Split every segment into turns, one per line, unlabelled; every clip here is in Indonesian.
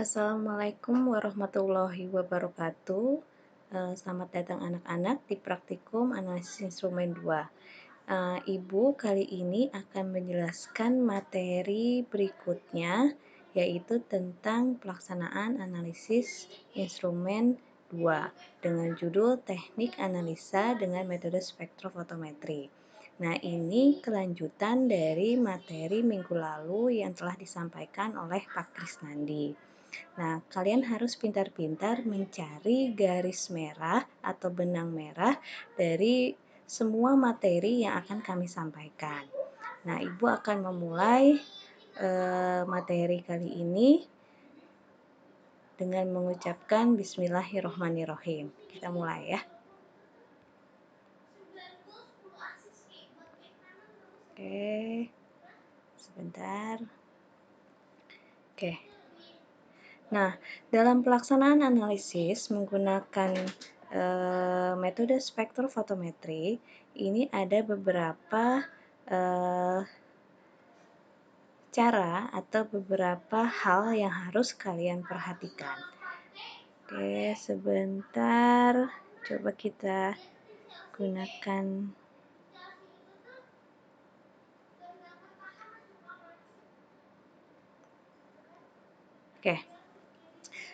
Assalamualaikum warahmatullahi wabarakatuh. Selamat datang anak-anak di praktikum analisis instrumen 2. Ibu kali ini akan menjelaskan materi berikutnya, yaitu tentang pelaksanaan analisis instrumen 2 dengan judul Teknik Analisa dengan Metode Spektrofotometri. Nah, ini kelanjutan dari materi minggu lalu yang telah disampaikan oleh Pak Krisnandi. Nah, kalian harus pintar-pintar mencari garis merah atau benang merah dari semua materi yang akan kami sampaikan. Nah, Ibu akan memulai materi kali ini dengan mengucapkan Bismillahirrohmanirrohim. Kita mulai ya. Oke, sebentar. Oke. Nah, dalam pelaksanaan analisis menggunakan metode spektrofotometri, ini ada beberapa cara atau beberapa hal yang harus kalian perhatikan. Oke, sebentar. Coba kita gunakan. Oke.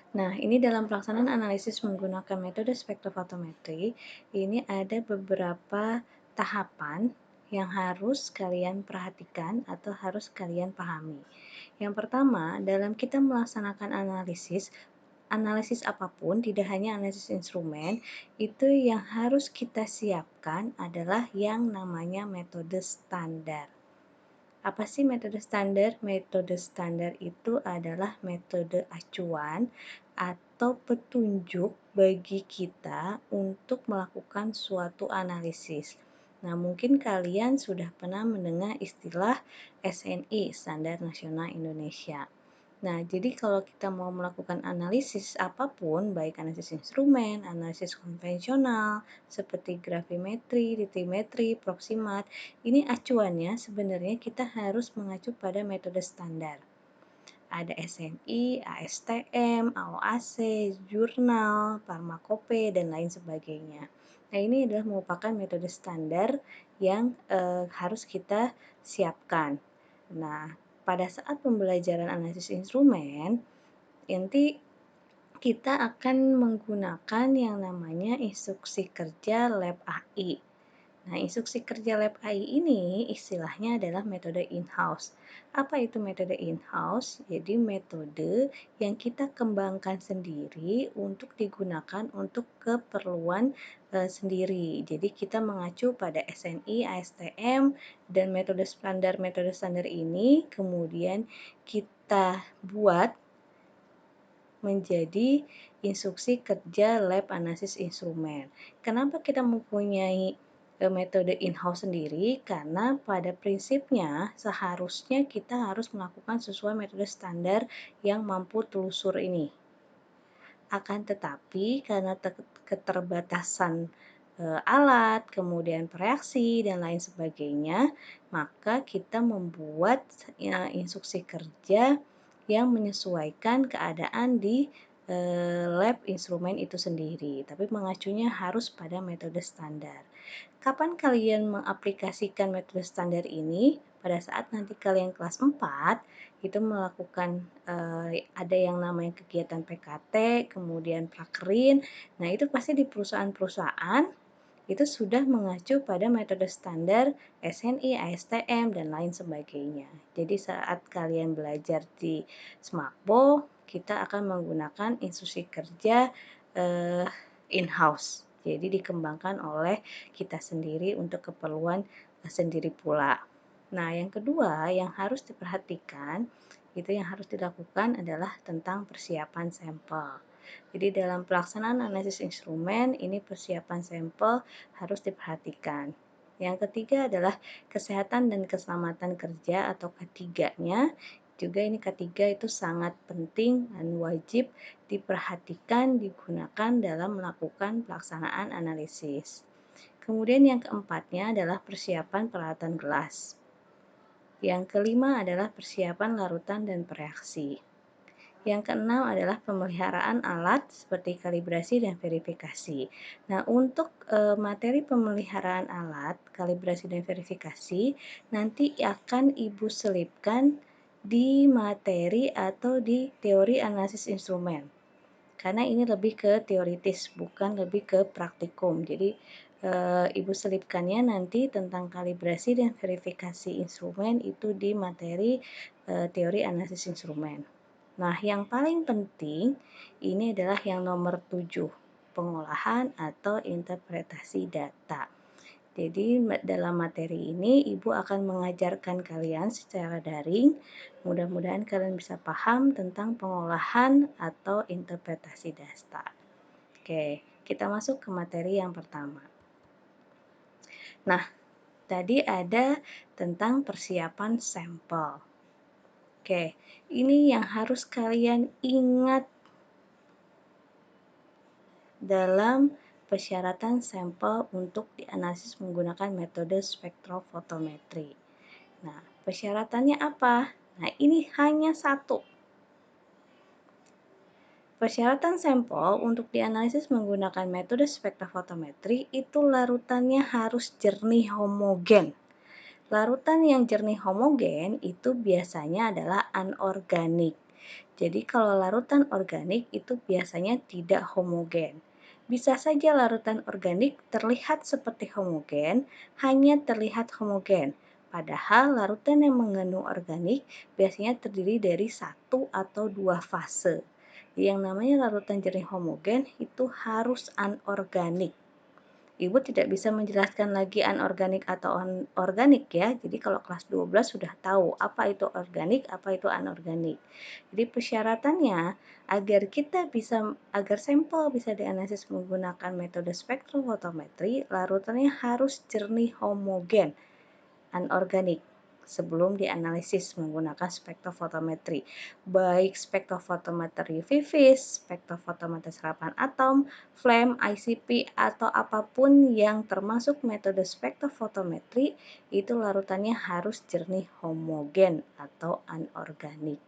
Nah, ini dalam pelaksanaan analisis menggunakan metode spektrofotometri, ini ada beberapa tahapan yang harus kalian perhatikan atau harus kalian pahami. Yang pertama, dalam kita melaksanakan analisis apapun, tidak hanya analisis instrumen, itu yang harus kita siapkan adalah yang namanya metode standar. Apa sih metode standar? Metode standar itu adalah metode acuan atau petunjuk bagi kita untuk melakukan suatu analisis. Nah, mungkin kalian sudah pernah mendengar istilah SNI, Standar Nasional Indonesia. Nah, jadi kalau kita mau melakukan analisis apapun, baik analisis instrumen, analisis konvensional, seperti gravimetri, litimetri, proximat, ini acuannya sebenarnya kita harus mengacu pada metode standar. Ada SNI, ASTM, AOAC, jurnal, Pharmacope, dan lain sebagainya. Nah, ini adalah merupakan metode standar yang harus kita siapkan. Nah, pada saat pembelajaran analisis instrumen, nanti kita akan menggunakan yang namanya instruksi kerja Lab AI. Nah, instruksi kerja Lab AI ini istilahnya adalah metode in-house. Apa itu metode in-house? Jadi metode yang kita kembangkan sendiri untuk digunakan untuk keperluan sendiri. Jadi kita mengacu pada SNI, ASTM, dan metode standar ini kemudian kita buat menjadi instruksi kerja lab analisis instrumen. Kenapa kita mempunyai metode in-house sendiri? Karena pada prinsipnya seharusnya kita harus melakukan sesuai metode standar yang mampu telusur ini. Akan tetapi karena keterbatasan alat, kemudian reaksi, dan lain sebagainya, maka kita membuat instruksi kerja yang menyesuaikan keadaan di lab instrumen itu sendiri, tapi mengacunya harus pada metode standar. Kapan kalian mengaplikasikan metode standar ini? Pada saat nanti kalian kelas 4, itu melakukan ada yang namanya kegiatan PKT, kemudian prakerin. Nah, itu pasti di perusahaan-perusahaan itu sudah mengacu pada metode standar SNI, ASTM, dan lain sebagainya. Jadi saat kalian belajar di Smakbo, kita akan menggunakan instruksi kerja in-house. Jadi dikembangkan oleh kita sendiri untuk keperluan sendiri pula. Nah, yang kedua yang harus diperhatikan, itu yang harus dilakukan adalah tentang persiapan sampel. Jadi dalam pelaksanaan analisis instrumen, ini persiapan sampel harus diperhatikan. Yang ketiga adalah kesehatan dan keselamatan kerja atau ketiganya. Juga ini ketiga itu sangat penting dan wajib diperhatikan, digunakan dalam melakukan pelaksanaan analisis. Kemudian yang keempatnya adalah persiapan peralatan gelas. Yang kelima adalah persiapan larutan dan pereaksi. Yang keenam adalah pemeliharaan alat seperti kalibrasi dan verifikasi. Nah, untuk materi pemeliharaan alat, kalibrasi dan verifikasi nanti akan Ibu selipkan di materi atau di teori analisis instrumen. Karena ini lebih ke teoritis, bukan lebih ke praktikum. Jadi, Ibu selipkannya nanti tentang kalibrasi dan verifikasi instrumen itu di materi teori analisis instrumen. Nah, yang paling penting ini adalah yang nomor 7, pengolahan atau interpretasi data. Jadi dalam materi ini Ibu akan mengajarkan kalian secara daring. Mudah-mudahan kalian bisa paham tentang pengolahan atau interpretasi data. Oke, kita masuk ke materi yang pertama. Nah, tadi ada tentang persiapan sampel. Oke, ini yang harus kalian ingat dalam persyaratan sampel untuk dianalisis menggunakan metode spektrofotometri. Nah, persyaratannya apa? Nah, ini hanya satu. Persyaratan sampel untuk dianalisis menggunakan metode spektrofotometri itu larutannya harus jernih homogen. Larutan yang jernih homogen itu biasanya adalah anorganik. Jadi kalau larutan organik itu biasanya tidak homogen. Bisa saja larutan organik terlihat seperti homogen, hanya terlihat homogen. Padahal larutan yang mengandung organik biasanya terdiri dari satu atau dua fase. Yang namanya larutan jernih homogen itu harus anorganik. Ibu tidak bisa menjelaskan lagi anorganik atau organik ya. Jadi kalau kelas 12 sudah tahu apa itu organik, apa itu anorganik. Jadi persyaratannya agar sampel bisa dianalisis menggunakan metode spektrofotometri, larutannya harus jernih homogen, anorganik sebelum dianalisis menggunakan spektrofotometri, baik spektrofotometer UV vis, spektrofotometer serapan atom, flame, ICP, atau apapun yang termasuk metode spektrofotometri, itu larutannya harus jernih homogen atau anorganik.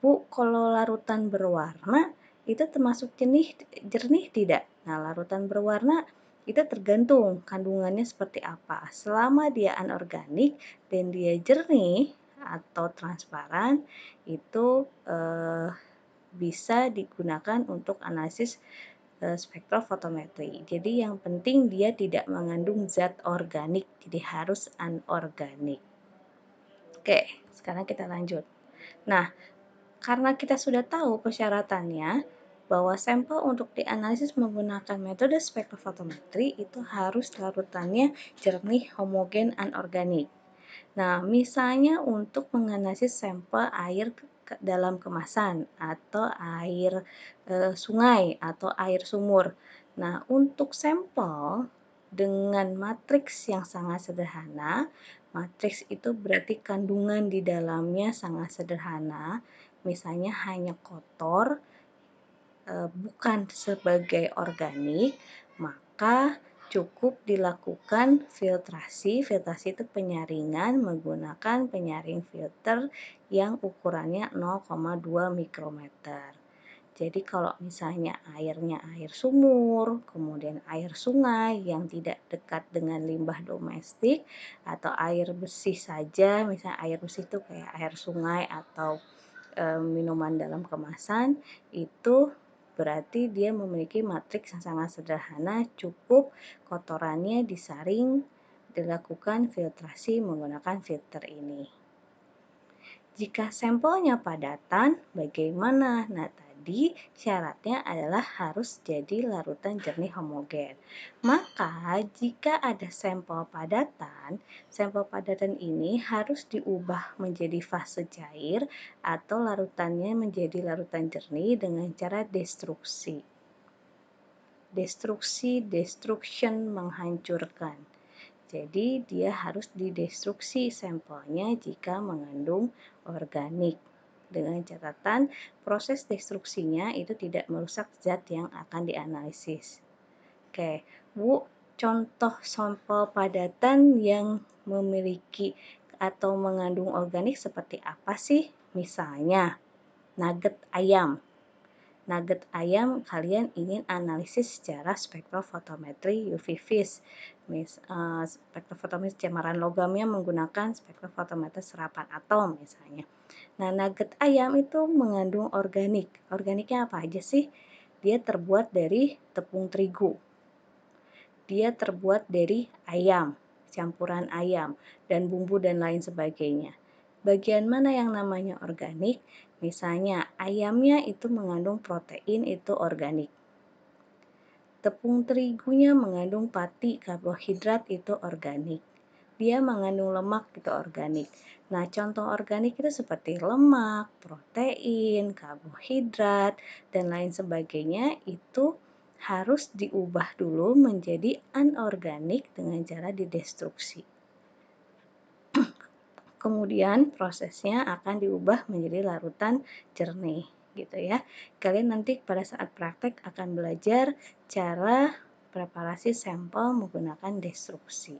Bu, kalau larutan berwarna itu termasuk jernih tidak? Nah, larutan berwarna itu tergantung kandungannya seperti apa. Selama dia anorganik dan dia jernih atau transparan, itu bisa digunakan untuk analisis spektrofotometri. Jadi yang penting dia tidak mengandung zat organik, jadi harus anorganik. Oke, sekarang kita lanjut. Nah, karena kita sudah tahu persyaratannya, bahwa sampel untuk dianalisis menggunakan metode spektrofotometri itu harus larutannya jernih, homogen, anorganik. Nah, misalnya untuk menganalisis sampel air dalam kemasan atau air sungai atau air sumur. Nah, untuk sampel dengan matriks yang sangat sederhana, matriks itu berarti kandungan di dalamnya sangat sederhana, misalnya hanya kotor, bukan sebagai organik, maka cukup dilakukan filtrasi. Filtrasi itu penyaringan menggunakan penyaring filter yang ukurannya 0,2 mikrometer. Jadi kalau misalnya airnya air sumur, kemudian air sungai yang tidak dekat dengan limbah domestik atau air bersih saja, misalnya air bersih itu kayak air sungai atau minuman dalam kemasan, itu berarti dia memiliki matriks yang sangat sederhana, cukup kotorannya disaring, dilakukan filtrasi menggunakan filter ini. Jika sampelnya padatan, bagaimana? Nah, tadi syaratnya adalah harus jadi larutan jernih homogen. Maka, jika ada sampel padatan ini harus diubah menjadi fase cair atau larutannya menjadi larutan jernih dengan cara destruksi. Destruction, menghancurkan. Jadi dia harus didestruksi sampelnya jika mengandung organik. Dengan catatan proses destruksinya itu tidak merusak zat yang akan dianalisis. Oke, Bu, contoh sampel padatan yang memiliki atau mengandung organik seperti apa sih? Misalnya, nugget ayam. Nugget ayam kalian ingin analisis secara spektrofotometri UV vis. Spektrofotometri cemaran logamnya menggunakan spektrofotometer serapan atom misalnya. Nah, nugget ayam itu mengandung organik. Organiknya apa aja sih? Dia terbuat dari tepung terigu. Dia terbuat dari ayam, campuran ayam, dan bumbu dan lain sebagainya. Bagian mana yang namanya organik? Misalnya ayamnya itu mengandung protein, itu organik. Tepung terigunya mengandung pati, karbohidrat, itu organik. Dia mengandung lemak, itu organik. Nah, contoh organik itu seperti lemak, protein, karbohidrat, dan lain sebagainya itu harus diubah dulu menjadi anorganik dengan cara didestruksi. Kemudian prosesnya akan diubah menjadi larutan jernih gitu ya. Kalian nanti pada saat praktek akan belajar cara preparasi sampel menggunakan destruksi.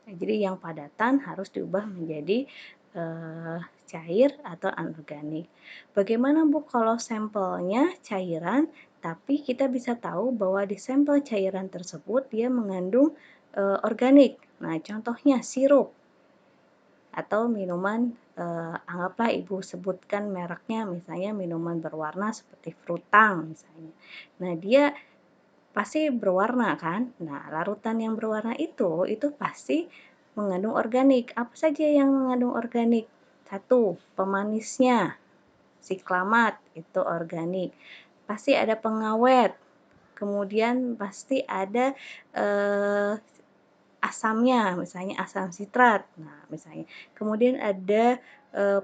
Nah, jadi yang padatan harus diubah menjadi cair atau anorganik. Bagaimana Bu kalau sampelnya cairan tapi kita bisa tahu bahwa di sampel cairan tersebut dia mengandung organik. Nah, contohnya sirup atau minuman, anggaplah Ibu sebutkan mereknya, misalnya minuman berwarna seperti Frutang misalnya. Nah, dia pasti berwarna kan? Nah, larutan yang berwarna itu pasti mengandung organik. Apa saja yang mengandung organik? 1, pemanisnya, siklamat itu organik. Pasti ada pengawet, kemudian pasti ada asamnya, misalnya asam sitrat. Nah, misalnya. Kemudian ada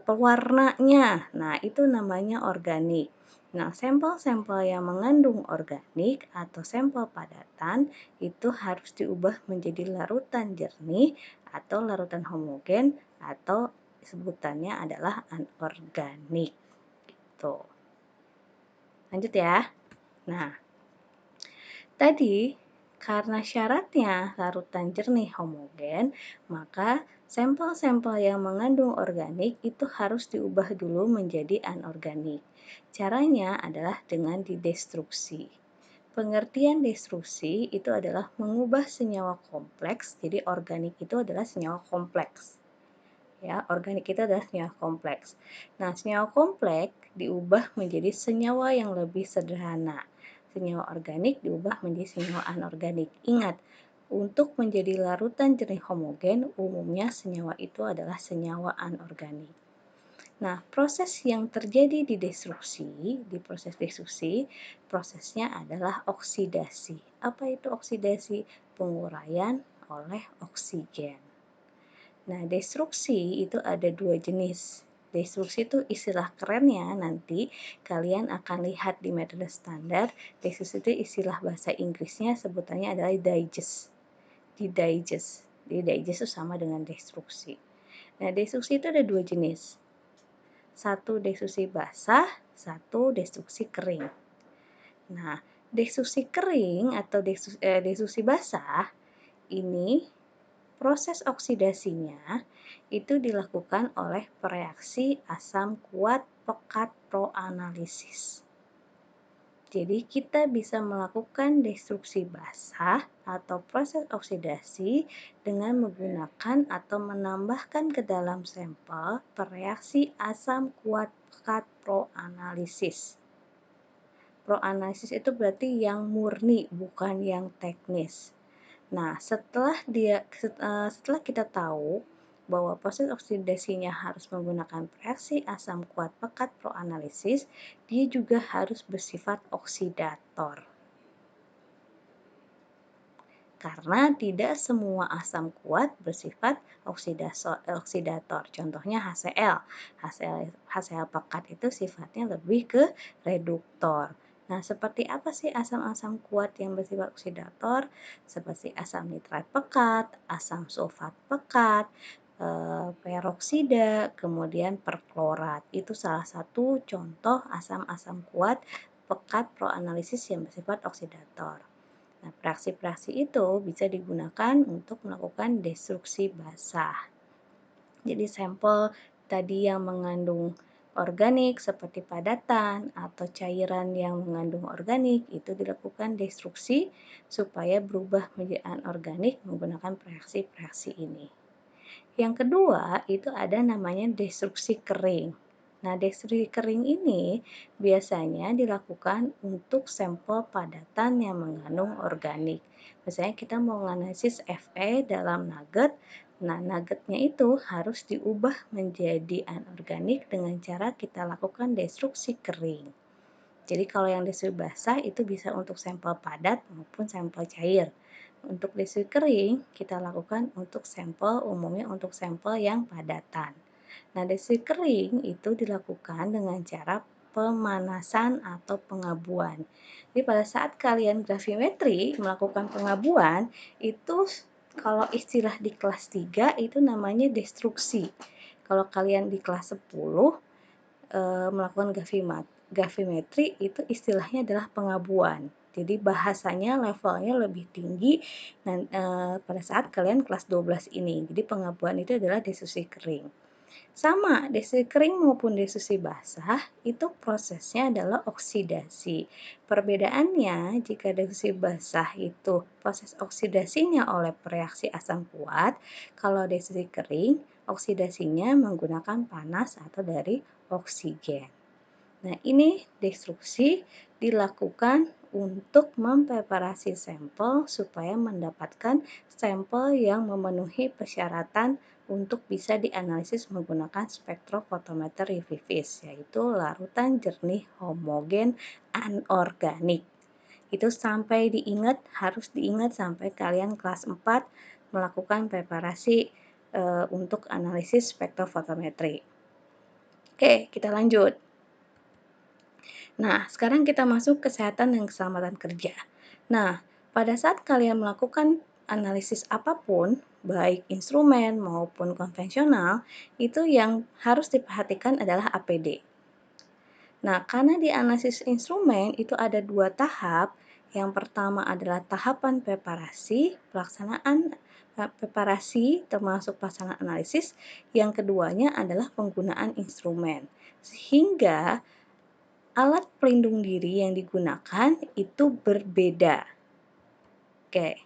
pewarnanya. Nah, itu namanya organik. Nah, sampel-sampel yang mengandung organik atau sampel padatan itu harus diubah menjadi larutan jernih atau larutan homogen atau sebutannya adalah anorganik. Gitu. Lanjut ya. Nah, tadi karena syaratnya larutan jernih homogen, maka sampel-sampel yang mengandung organik itu harus diubah dulu menjadi anorganik. Caranya adalah dengan didestruksi. Pengertian destruksi itu adalah mengubah senyawa kompleks, jadi organik itu adalah senyawa kompleks. Ya, organik itu adalah senyawa kompleks. Nah, senyawa kompleks diubah menjadi senyawa yang lebih sederhana. Senyawa organik diubah menjadi senyawa anorganik. Ingat, untuk menjadi larutan jernih homogen, umumnya senyawa itu adalah senyawa anorganik. Nah, proses yang terjadi di proses destruksi, prosesnya adalah oksidasi. Apa itu oksidasi? Penguraian oleh oksigen. Nah, destruksi itu ada 2 jenis. Destruksi itu istilah kerennya nanti kalian akan lihat di metode standar. Destruksi itu istilah bahasa Inggrisnya sebutannya adalah digest. Digest. Jadi digest itu sama dengan destruksi. Nah, destruksi itu ada 2 jenis. 1 destruksi basah, 1 destruksi kering. Nah, destruksi kering atau destruksi basah ini proses oksidasinya itu dilakukan oleh reaksi asam kuat pekat proanalisis. Jadi kita bisa melakukan destruksi basah atau proses oksidasi dengan menggunakan atau menambahkan ke dalam sampel reaksi asam kuat pekat proanalisis. Proanalisis itu berarti yang murni, bukan yang teknis. Nah, setelah kita tahu bahwa proses oksidasinya harus menggunakan reaksi asam kuat pekat proanalisis, dia juga harus bersifat oksidator. Karena tidak semua asam kuat bersifat oksidator. Contohnya HCl. HCl pekat itu sifatnya lebih ke reduktor. Nah, seperti apa sih asam-asam kuat yang bersifat oksidator? Seperti asam nitrat pekat, asam sulfat pekat, peroksida, kemudian perklorat. Itu salah satu contoh asam-asam kuat pekat proanalisis yang bersifat oksidator. Nah, reaksi-reaksi itu bisa digunakan untuk melakukan destruksi basah. Jadi sampel tadi yang mengandung organik seperti padatan atau cairan yang mengandung organik itu dilakukan destruksi supaya berubah menjadi anorganik menggunakan reaksi-reaksi ini. Yang kedua itu ada namanya destruksi kering. Nah, destruksi kering ini biasanya dilakukan untuk sampel padatan yang mengandung organik. Misalnya kita mau menganalisis Fe dalam nugget, nah nuggetnya itu harus diubah menjadi anorganik dengan cara kita lakukan destruksi kering. Jadi kalau yang destruksi basah itu bisa untuk sampel padat maupun sampel cair. Untuk destruksi kering kita lakukan untuk sampel umumnya untuk sampel yang padatan. Nah, destruksi kering itu dilakukan dengan cara pemanasan atau pengabuan. Jadi pada saat kalian gravimetri melakukan pengabuan itu kalau istilah di kelas 3 itu namanya destruksi. Kalau kalian di kelas 10 melakukan gravimetri itu istilahnya adalah pengabuan. Jadi bahasanya levelnya lebih tinggi dan pada saat kalian kelas 12 ini. Jadi pengabuan itu adalah destruksi kering. Sama, destruksi kering maupun destruksi basah itu prosesnya adalah oksidasi. Perbedaannya jika destruksi basah itu proses oksidasinya oleh reaksi asam kuat, kalau destruksi kering oksidasinya menggunakan panas atau dari oksigen. Nah, ini destruksi dilakukan untuk mempreparasi sampel supaya mendapatkan sampel yang memenuhi persyaratan untuk bisa dianalisis menggunakan spektrofotometer UV-Vis, yaitu larutan jernih homogen anorganik. Itu sampai harus diingat sampai kalian kelas 4 melakukan preparasi untuk analisis spektrofotometri. Oke, kita lanjut. Nah, sekarang kita masuk kesehatan dan keselamatan kerja. Nah, pada saat kalian melakukan analisis apapun, baik instrumen maupun konvensional, itu yang harus diperhatikan adalah APD. Nah, karena di analisis instrumen itu ada 2 tahap. Yang pertama adalah tahapan preparasi, pelaksanaan preparasi termasuk pelaksanaan analisis. Yang keduanya adalah penggunaan instrumen. Sehingga alat pelindung diri yang digunakan itu berbeda. Oke.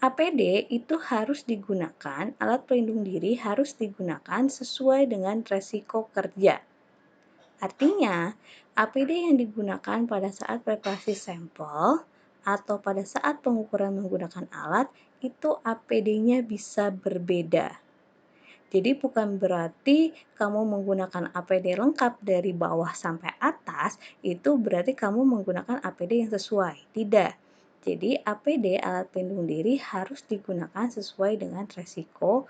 APD itu harus digunakan, alat pelindung diri harus digunakan sesuai dengan resiko kerja. Artinya, APD yang digunakan pada saat preparasi sampel atau pada saat pengukuran menggunakan alat itu APD-nya bisa berbeda. Jadi bukan berarti kamu menggunakan APD lengkap dari bawah sampai atas, itu berarti kamu menggunakan APD yang sesuai. Tidak. Jadi APD alat pelindung diri harus digunakan sesuai dengan resiko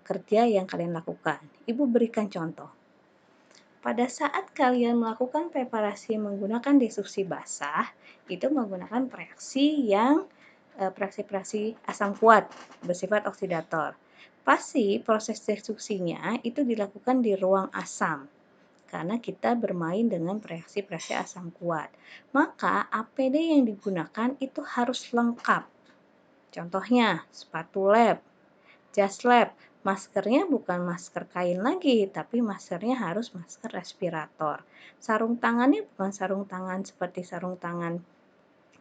kerja yang kalian lakukan. Ibu berikan contoh. Pada saat kalian melakukan preparasi menggunakan destruksi basah, itu menggunakan reaksi asam kuat bersifat oksidator. Pasti proses destruksinya itu dilakukan di ruang asam karena kita bermain dengan reaksi asam kuat. Maka APD yang digunakan itu harus lengkap. Contohnya sepatu lab, jas lab, maskernya bukan masker kain lagi, tapi maskernya harus masker respirator. Sarung tangannya bukan sarung tangan seperti sarung tangan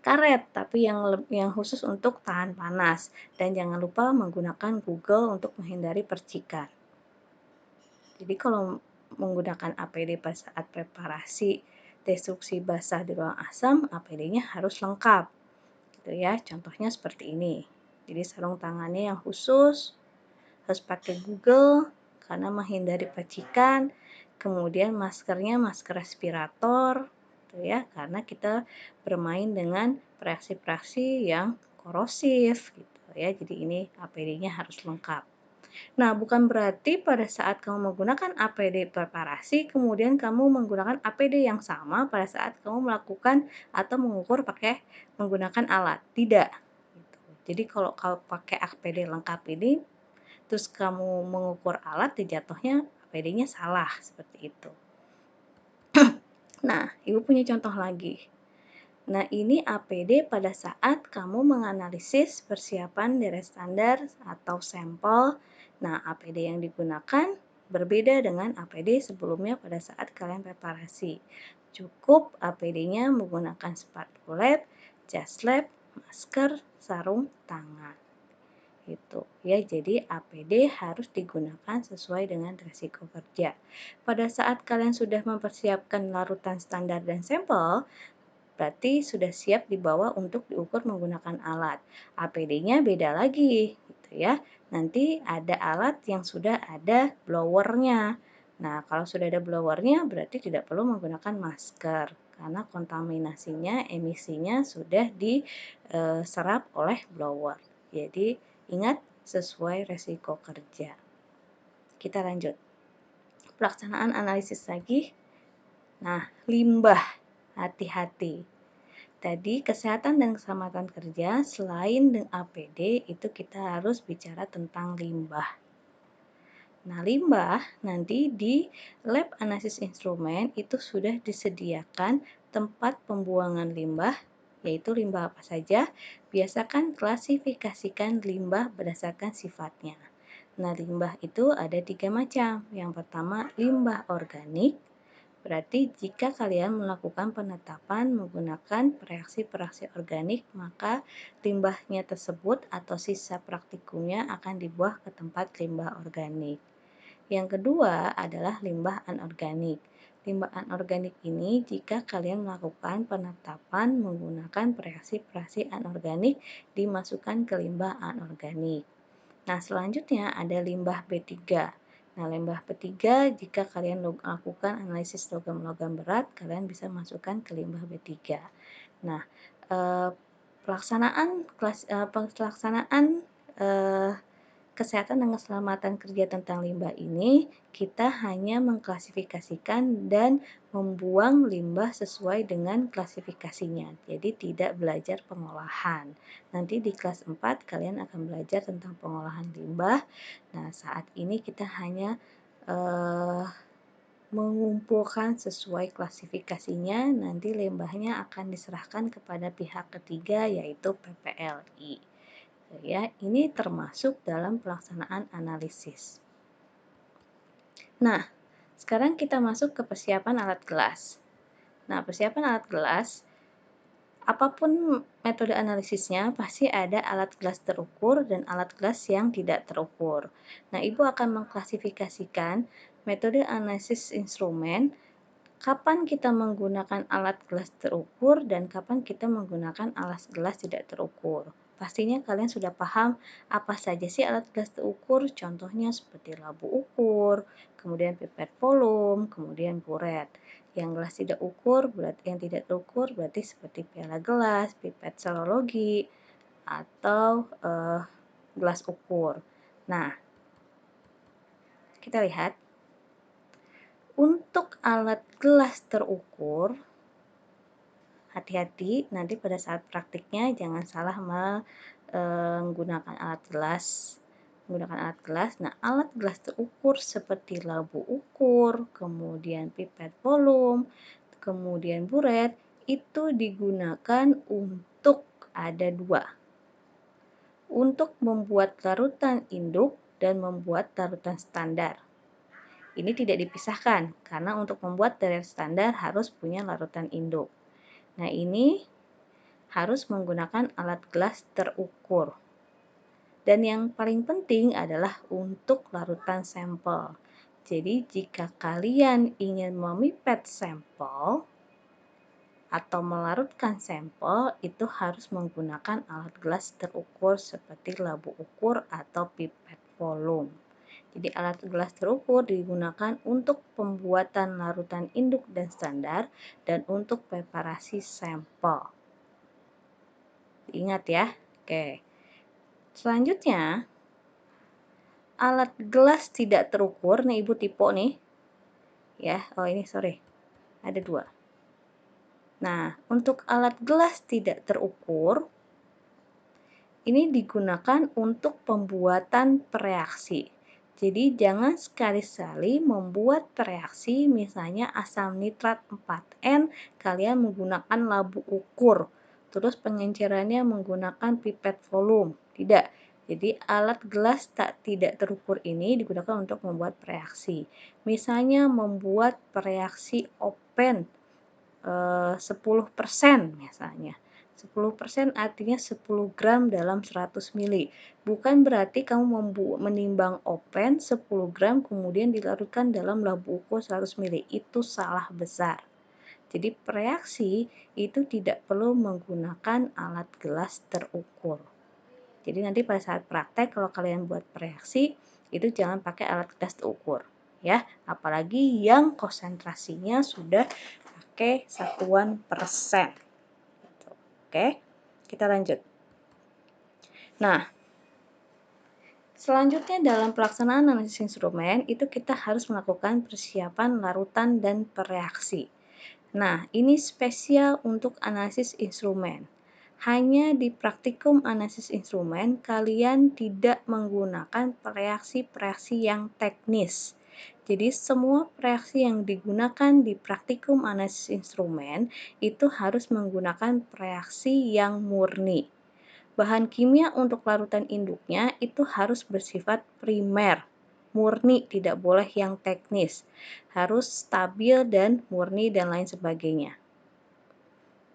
karet, tapi yang khusus untuk tahan panas. Dan jangan lupa menggunakan Google untuk menghindari percikan. Jadi kalau menggunakan APD pada saat preparasi destruksi basah di ruang asam, APD-nya harus lengkap. Gitu ya, contohnya seperti ini. Jadi sarung tangannya yang khusus, harus pakai Google karena menghindari percikan. Kemudian maskernya masker respirator, gitu ya, karena kita bermain dengan reaksi-reaksi yang korosif gitu ya. Jadi ini APD-nya harus lengkap. Nah, bukan berarti pada saat kamu menggunakan APD preparasi kemudian kamu menggunakan APD yang sama pada saat kamu melakukan atau mengukur menggunakan alat. Tidak. Gitu. Jadi kalau pakai APD lengkap ini terus kamu mengukur alat, jatuhnya APD-nya salah seperti itu. Nah, Ibu punya contoh lagi. Nah, ini APD pada saat kamu menganalisis persiapan deret standar atau sampel. Nah, APD yang digunakan Berbeda dengan APD sebelumnya pada saat kalian preparasi. Cukup APD-nya menggunakan sepatu lab, jas lab, masker, sarung tangan. Gitu ya. Jadi APD harus digunakan sesuai dengan risiko kerja. Pada saat kalian sudah mempersiapkan larutan standar dan sampel, berarti sudah siap dibawa untuk diukur menggunakan alat. APD-nya beda lagi, gitu ya. Nanti ada alat yang sudah ada blowernya. Nah, kalau sudah ada blowernya berarti tidak perlu menggunakan masker karena kontaminasinya, emisinya sudah diserap oleh blower. Jadi, ingat sesuai resiko kerja. Kita lanjut. Pelaksanaan analisis lagi. Nah, limbah. Hati-hati. Tadi kesehatan dan keselamatan kerja selain dengan APD itu kita harus bicara tentang limbah. Nah, limbah nanti di lab analisis instrumen itu sudah disediakan tempat pembuangan limbah, yaitu limbah apa saja. Biasakan klasifikasikan limbah berdasarkan sifatnya. Nah, limbah itu ada 3 macam. Yang pertama, limbah organik. Berarti jika kalian melakukan penetapan menggunakan reaksi-reaksi organik, maka limbahnya tersebut atau sisa praktikumnya akan dibuang ke tempat limbah organik. Yang kedua adalah limbah anorganik. Limbah anorganik ini jika kalian melakukan penetapan menggunakan reaksi-reaksi anorganik dimasukkan ke limbah anorganik. Nah, selanjutnya ada limbah B3. Nah, limbah B3 jika kalian lakukan analisis logam-logam berat, kalian bisa masukkan ke limbah B3. Nah, pelaksanaan kesehatan dan keselamatan kerja tentang limbah ini, kita hanya mengklasifikasikan dan membuang limbah sesuai dengan klasifikasinya. Jadi tidak belajar pengolahan. Nanti di kelas 4 kalian akan belajar tentang pengolahan limbah. Nah, saat ini kita hanya mengumpulkan sesuai klasifikasinya, nanti limbahnya akan diserahkan kepada pihak ketiga yaitu PPLI. Ya, ini termasuk dalam pelaksanaan analisis. Nah, sekarang kita masuk ke persiapan alat gelas. Nah, persiapan alat gelas, apapun metode analisisnya, pasti ada alat gelas terukur dan alat gelas yang tidak terukur. Nah, Ibu akan mengklasifikasikan metode analisis instrumen, kapan kita menggunakan alat gelas terukur dan kapan kita menggunakan alat gelas tidak terukur. Pastinya kalian sudah paham apa saja sih alat gelas terukur, contohnya seperti labu ukur, kemudian pipet volume, kemudian buret. Yang gelas tidak ukur, yang tidak terukur berarti seperti piala gelas, pipet serologi, atau gelas ukur. Nah, kita lihat. Untuk alat gelas terukur, hati-hati nanti pada saat praktiknya jangan salah menggunakan alat gelas. Nah, alat gelas terukur seperti labu ukur, kemudian pipet volume, kemudian buret, itu digunakan untuk ada 2. Untuk membuat larutan induk dan membuat larutan standar. Ini tidak dipisahkan, karena untuk membuat dari standar harus punya larutan induk. Nah, ini harus menggunakan alat gelas terukur. Dan yang paling penting adalah untuk larutan sampel. Jadi, jika kalian ingin memipet sampel atau melarutkan sampel, itu harus menggunakan alat gelas terukur seperti labu ukur atau pipet volume. Jadi alat gelas terukur digunakan untuk pembuatan larutan induk dan standar dan untuk preparasi sampel. Ingat ya. Oke. Selanjutnya, alat gelas tidak terukur. Nih Ibu tipe nih. Ya, ini sorry. Ada 2. Nah, untuk alat gelas tidak terukur, ini digunakan untuk pembuatan reaksi. Jadi jangan sekali-sekali membuat reaksi misalnya asam nitrat 4N kalian menggunakan labu ukur. Terus pengencerannya menggunakan pipet volume. Tidak. Jadi alat gelas tidak terukur ini digunakan untuk membuat reaksi. Misalnya membuat reaksi open 10% misalnya. 10% artinya 10 gram dalam 100 mili. Bukan berarti kamu menimbang open 10 gram kemudian dilarutkan dalam labu ukur 100 mili. Itu salah besar. Jadi reaksi itu tidak perlu menggunakan alat gelas terukur. Jadi nanti pada saat praktek kalau kalian buat reaksi itu jangan pakai alat gelas terukur ya, apalagi yang konsentrasinya sudah pakai satuan persen. Oke, kita lanjut. Nah, selanjutnya dalam pelaksanaan analisis instrumen itu kita harus melakukan persiapan larutan dan pereaksi. Nah, ini spesial untuk analisis instrumen. Hanya di praktikum analisis instrumen, kalian tidak menggunakan reaksi-reaksi yang teknis. Jadi, semua reaksi yang digunakan di praktikum analisis instrumen itu harus menggunakan reaksi yang murni. Bahan kimia untuk larutan induknya itu harus bersifat primer, murni, tidak boleh yang teknis. Harus stabil dan murni dan lain sebagainya.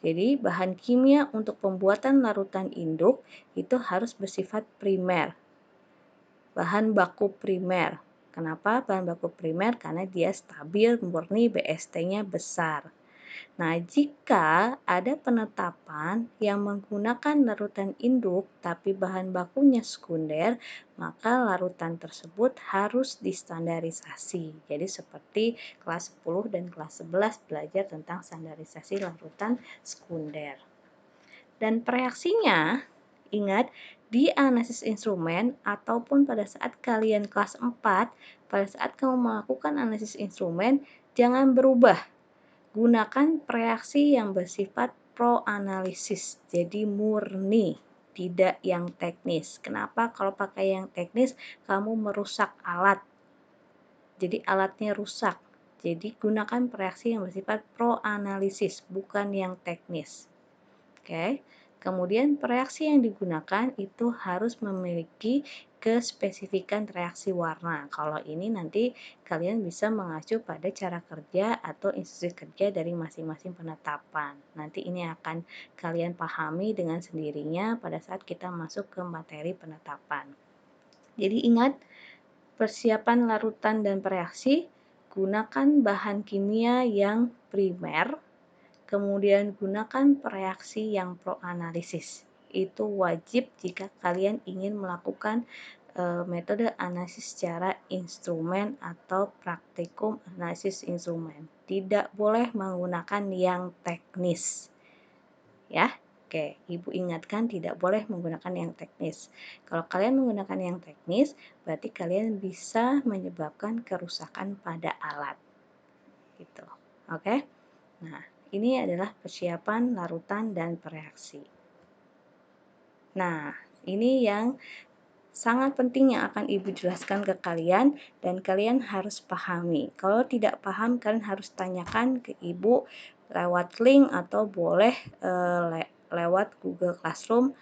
Jadi, bahan kimia untuk pembuatan larutan induk itu harus bersifat primer. Bahan baku primer. Kenapa bahan baku primer? Karena dia stabil, murni, BST-nya besar. Nah, jika ada penetapan yang menggunakan larutan induk tapi bahan bakunya sekunder, maka larutan tersebut harus distandarisasi. Jadi seperti kelas 10 dan kelas 11 belajar tentang standarisasi larutan sekunder. Dan reaksinya, ingat, di analisis instrumen ataupun pada saat kalian kelas 4, pada saat kamu melakukan analisis instrumen, jangan berubah. Gunakan reaksi yang bersifat pro-analisis, jadi murni, tidak yang teknis. Kenapa? Kalau pakai yang teknis, kamu merusak alat. Jadi alatnya rusak. Jadi gunakan reaksi yang bersifat pro-analisis, bukan yang teknis. Oke. Kemudian reaksi yang digunakan itu harus memiliki kespesifikan reaksi warna. Kalau ini nanti kalian bisa mengacu pada cara kerja atau instruksi kerja dari masing-masing penetapan. Nanti ini akan kalian pahami dengan sendirinya pada saat kita masuk ke materi penetapan. Jadi ingat, persiapan larutan dan reaksi, gunakan bahan kimia yang primer, kemudian gunakan reaksi yang pro-analisis. Itu wajib jika kalian ingin melakukan metode analisis secara instrumen atau praktikum analisis instrumen. Tidak boleh menggunakan yang teknis. Ya, oke, Ibu ingatkan tidak boleh menggunakan yang teknis. Kalau kalian menggunakan yang teknis, berarti kalian bisa menyebabkan kerusakan pada alat. Gitu. Oke. Nah, ini adalah persiapan larutan dan pereaksi. Nah, ini yang sangat penting yang akan Ibu jelaskan ke kalian dan kalian harus pahami. Kalau tidak paham, kalian harus tanyakan ke Ibu lewat link atau boleh lewat Google Classroom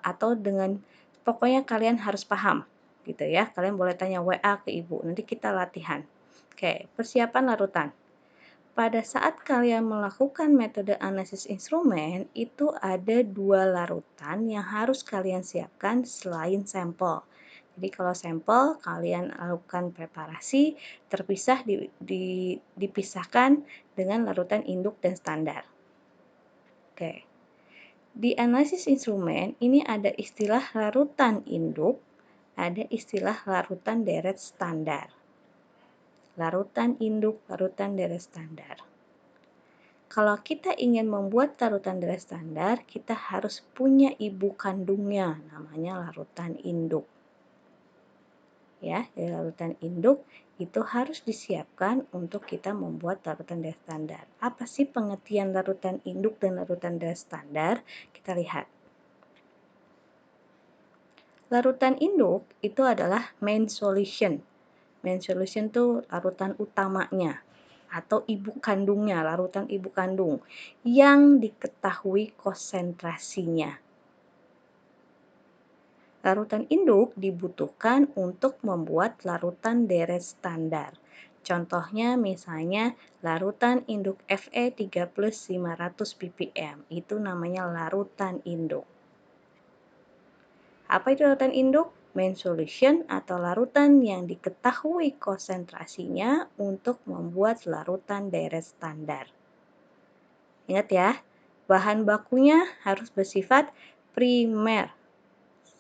atau dengan pokoknya kalian harus paham gitu ya. Kalian boleh tanya WA ke Ibu. Nanti kita latihan. Oke, persiapan larutan. Pada saat kalian melakukan metode analisis instrumen, itu ada 2 larutan yang harus kalian siapkan selain sampel. Jadi kalau sampel kalian lakukan preparasi, terpisah dipisahkan dengan larutan induk dan standar. Oke. Di analisis instrumen ini ada istilah larutan induk, ada istilah larutan deret standar. Larutan induk, larutan deret standar. Kalau kita ingin membuat larutan deret standar, kita harus punya ibu kandungnya, namanya larutan induk. Ya, dari larutan induk itu harus disiapkan untuk kita membuat larutan deret standar. Apa sih pengertian larutan induk dan larutan deret standar? Kita lihat. Larutan induk itu adalah main solution. Main solution itu larutan utamanya atau ibu kandungnya, larutan ibu kandung yang diketahui konsentrasinya. Larutan induk dibutuhkan untuk membuat larutan deret standar. Contohnya misalnya larutan induk Fe 3 plus 500 ppm, itu namanya larutan induk. Apa itu larutan induk? Main solution atau larutan yang diketahui konsentrasinya untuk membuat larutan deret standar. Ingat ya, bahan bakunya harus bersifat primer,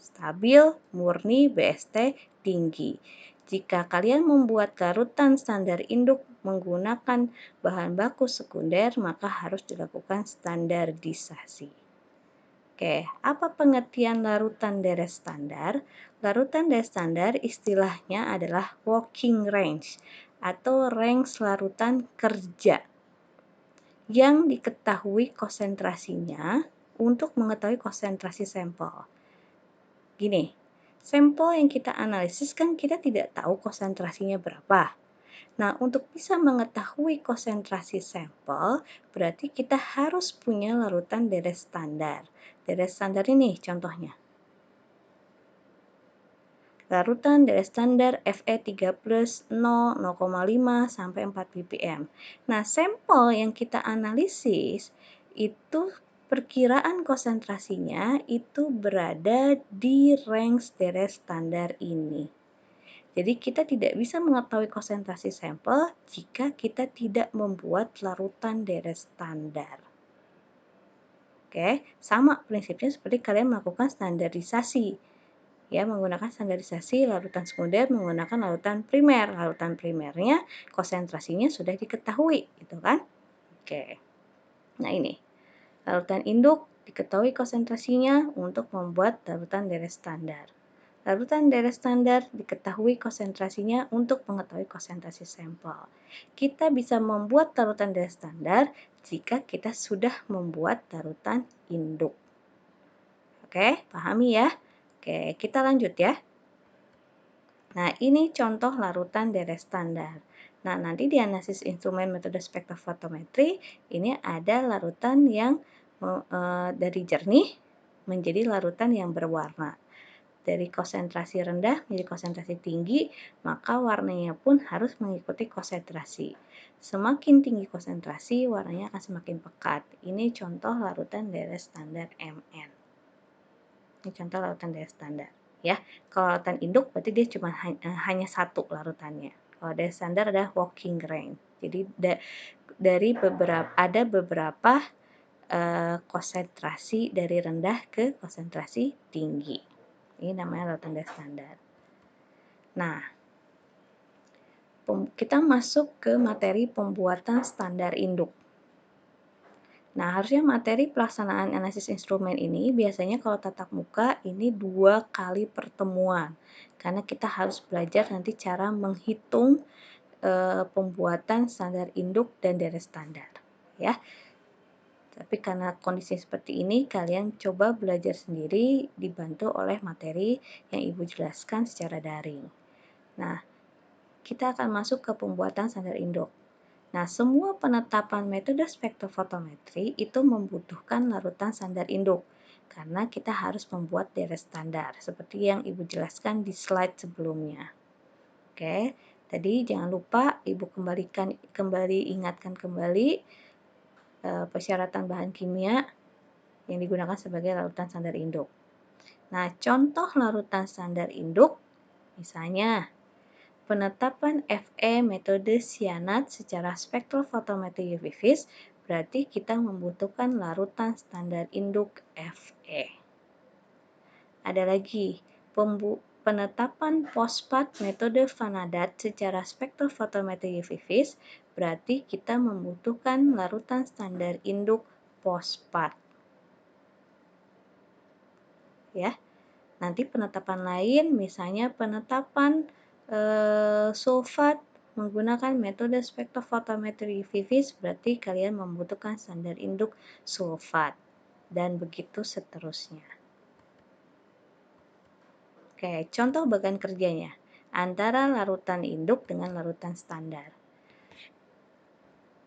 stabil, murni, BST tinggi. Jika kalian membuat larutan standar induk menggunakan bahan baku sekunder, maka harus dilakukan standarisasi. Oke, apa pengertian larutan deret standar? Larutan deret standar istilahnya adalah working range atau range larutan kerja yang diketahui konsentrasinya untuk mengetahui konsentrasi sampel. Gini, sampel yang kita analisis kan kita tidak tahu konsentrasinya berapa. Nah, untuk bisa mengetahui konsentrasi sampel, berarti kita harus punya larutan deret standar. Deret standar ini contohnya. Larutan deret standar Fe 3 plus 0, 0,5 sampai 4 ppm. Nah, sampel yang kita analisis itu perkiraan konsentrasinya itu berada di range deret standar ini. Jadi kita tidak bisa mengetahui konsentrasi sampel jika kita tidak membuat larutan deret standar. Oke, sama prinsipnya seperti kalian melakukan standarisasi. Ya, menggunakan standarisasi larutan sekunder menggunakan larutan primer. Larutan primernya konsentrasinya sudah diketahui, gitu kan? Oke. Nah, ini. Larutan induk diketahui konsentrasinya untuk membuat larutan deret standar. Larutan deret standar diketahui konsentrasinya untuk mengetahui konsentrasi sampel. Kita bisa membuat larutan deret standar jika kita sudah membuat larutan induk. Oke, pahami ya? Oke, kita lanjut ya. Nah, ini contoh larutan deret standar. Nah, nanti di analisis instrumen metode spektrofotometri, ini ada larutan yang dari jernih menjadi larutan yang berwarna. Dari konsentrasi rendah menjadi konsentrasi tinggi, maka warnanya pun harus mengikuti konsentrasi. Semakin tinggi konsentrasi, warnanya akan semakin pekat. Ini contoh larutan deret standar Mn. Ini contoh larutan deret standar. Ya, kalau larutan induk berarti dia cuma hanya satu larutannya. Kalau deret standar ada working range. Jadi dari beberapa konsentrasi dari rendah ke konsentrasi tinggi. Ini namanya larutan deret standar. Nah, kita masuk ke materi pembuatan standar induk. Nah, harusnya materi pelaksanaan analisis instrumen ini biasanya kalau tatap muka ini 2 kali pertemuan. Karena kita harus belajar nanti cara menghitung pembuatan standar induk dan deret standar. Ya. Tapi karena kondisi seperti ini, kalian coba belajar sendiri dibantu oleh materi yang Ibu jelaskan secara daring. Nah, kita akan masuk ke pembuatan standar induk. Nah, semua penetapan metode spektrofotometri itu membutuhkan larutan standar induk, karena kita harus membuat deret standar, seperti yang Ibu jelaskan di slide sebelumnya. Oke, tadi jangan lupa Ibu ingatkan kembali persyaratan bahan kimia yang digunakan sebagai larutan standar induk. Nah, contoh larutan standar induk, misalnya penetapan Fe metode cyanat secara spektrofotometri UV vis, berarti kita membutuhkan larutan standar induk Fe. Ada lagi, penetapan fosfat metode vanadat secara spektrofotometri UV vis, berarti kita membutuhkan larutan standar induk fosfat. Ya, nanti penetapan lain, misalnya penetapan sulfat menggunakan metode spektrofotometri UV vis, berarti kalian membutuhkan standar induk sulfat, dan begitu seterusnya. Oke, contoh bagan kerjanya antara larutan induk dengan larutan standar.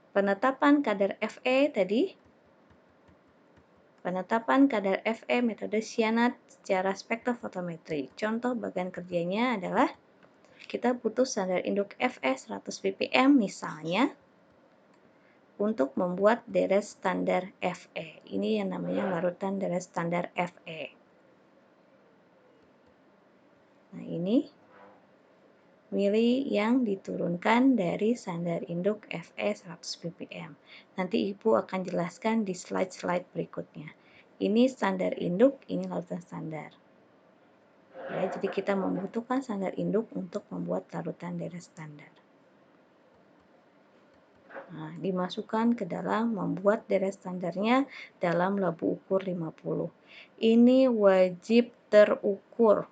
Penetapan kadar Fe tadi, Penetapan kadar Fe metode cyanat secara spektrofotometri. Contoh bagian kerjanya adalah kita butuh standar induk Fe 100 ppm misalnya untuk membuat deret standar Fe. Ini yang namanya larutan deret standar Fe. Nah, ini mili yang diturunkan dari standar induk Fe 100 ppm. Nanti Ibu akan jelaskan di slide-slide berikutnya. Ini standar induk, ini larutan standar. Ya, jadi kita membutuhkan standar induk untuk membuat larutan deret standar. Nah, dimasukkan ke dalam membuat deret standarnya dalam labu ukur 50. Ini wajib terukur.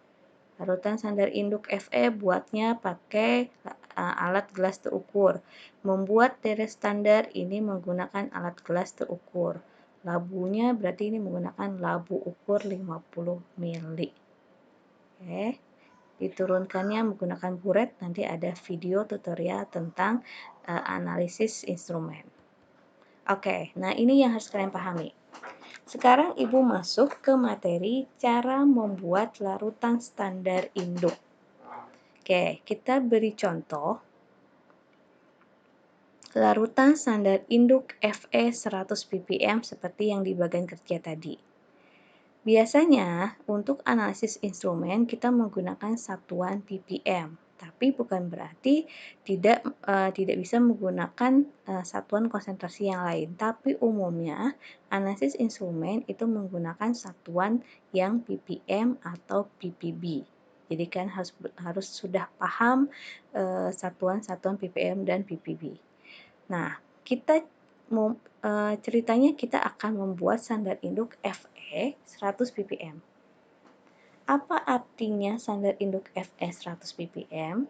Larutan standar induk Fe buatnya pakai alat gelas terukur. Membuat deret standar ini menggunakan alat gelas terukur. Labunya berarti ini menggunakan labu ukur 50 mili. Oke. Diturunkannya menggunakan buret, nanti ada video tutorial tentang analisis instrumen. Oke, nah ini yang harus kalian pahami. Sekarang Ibu masuk ke materi cara membuat larutan standar induk. Oke, kita beri contoh larutan standar induk Fe 100 ppm seperti yang di bagian kerja tadi. Biasanya untuk analisis instrumen kita menggunakan satuan ppm, tapi bukan berarti tidak bisa menggunakan satuan konsentrasi yang lain. Tapi umumnya analisis instrumen itu menggunakan satuan yang ppm atau ppb. Jadi kan harus sudah paham satuan-satuan ppm dan ppb. Nah, kita ceritanya kita akan membuat standar induk Fe 100 ppm. Apa artinya standar induk Fe 100 ppm?